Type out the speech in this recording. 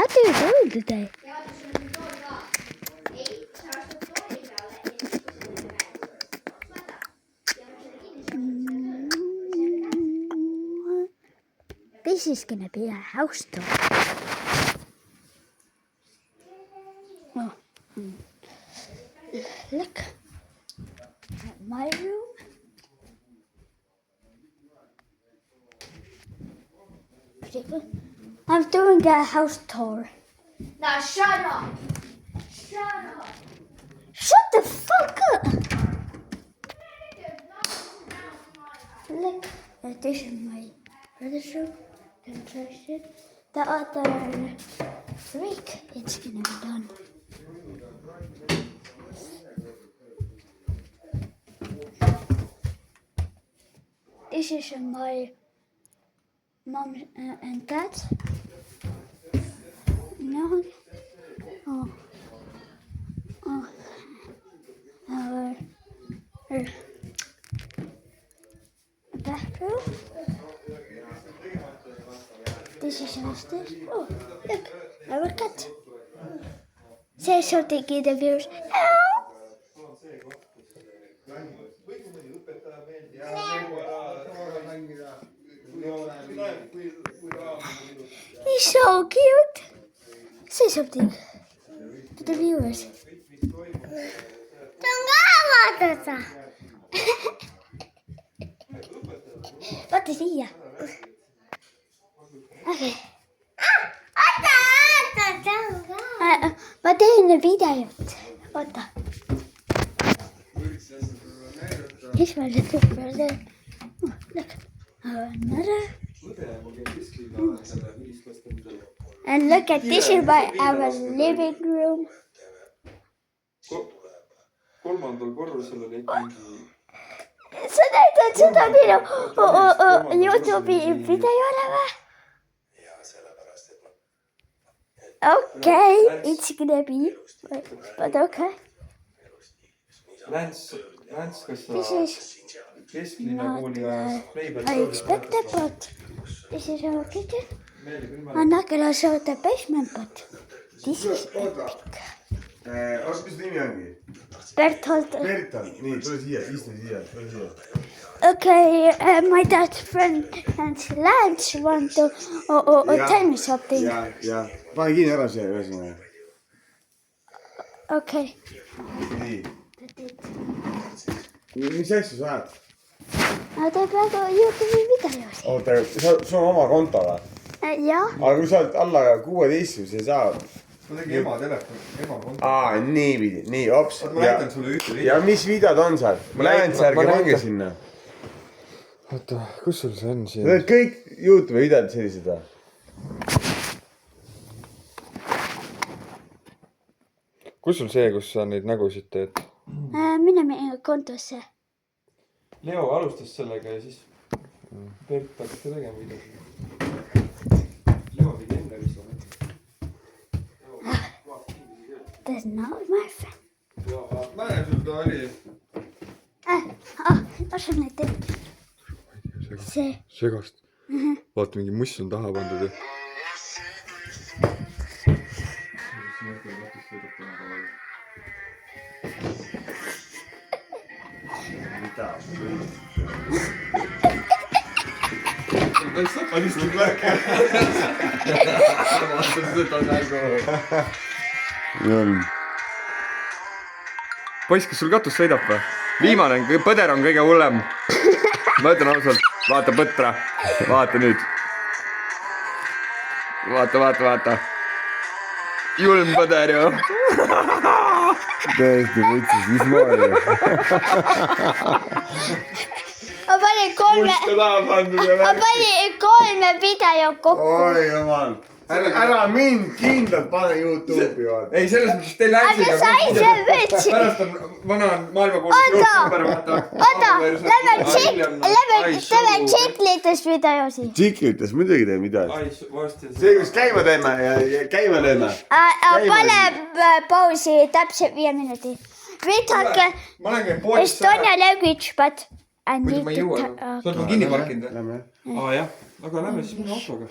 How do you do today? This is gonna be a house tour. Oh. Look at my room. I'm doing a house tour. Now shut up! Shut up! Shut the fuck up! Look, this is my brother's room. Don't touch it. The other week it's gonna be done. This is my mom and dad. No. Oh. Our bathroom. This is our stairs. Oh, look, our cat. Say something in the viewers. He's so cute. Say something to the viewers. Vaata siia. Okei. Ma teen videot. Vaata. Mis ma nüüd teen? Look. Another. And look at this is our living room. Kolmandal korrusel oli mingi... Sa näitad seda minu YouTube'i videole või? Okay, it's gonna be, but okay. Lance, kas This sa is kesklinna kooli ajast Playback I expected, but this is our kitchen. I'm not gonna show the basement, but this is epic. Mis nimi ongi? Berthold. Berthold, nii, tule siia, istu siia, tule siia. Okay, my dad's friend and Lance want to tell me something. Ja, pane kinni ära see ühesõnaga. Okay. Nii. Mis asju sa ajad? Ma teen praegu YouTube'i videosi. Oota, sul on oma konto või? Jah. Aga kui sa oled alla 16, sa ei saa... Ma tegi ema telefon, ema konto. Niipidi, nii, hops. Ma näitan sulle ühte video. Ja mis videod on seal? Lance, ärge pange sinna. Oota, kus sul see on siin? Sa teed kõik YouTube'i videod sellised või? Kus sul see, kus sa neid nägusid teed? Mine meie kontosse. Leo alustas sellega ja siis Bert hakkas tegema videosid. Leo pidi enne vist olema. That's not my friend. Ma näen sul ta oli. Osa neid teeb. See. Segast. Vaata, mingi muss on taha pandud. Mida? Alistud läke. Vaatan seda nägu. Poiss, kas sul katus sõidab või? Viimane, põder on kõige hullem. Ma ütlen ausalt, vaata põtra. Vaata nüüd. Vaata. Julm põder ju. Täiesti võtsis, mis moodi? Ma panin kolme video kokku. Oi jumal. Ära mind kindlalt pane YouTube'i vaata. Ei, selles mõttes teil läänsiga. Aga sa ise võtsid. Pärast on vana maailmakoolis juhtnumber vaata. Lähme teeme tšiklites videosi. Tšiklites muidugi teeme midagi. See, kus käima teeme ja käima teeme. Pane pausi täpselt 5 minuti. Võtake Estonia language, but I muidu need ma ei jõua. to... Sa oled mu kinni parkinud. Lähme. Jah, aga lähme siis minu autoga.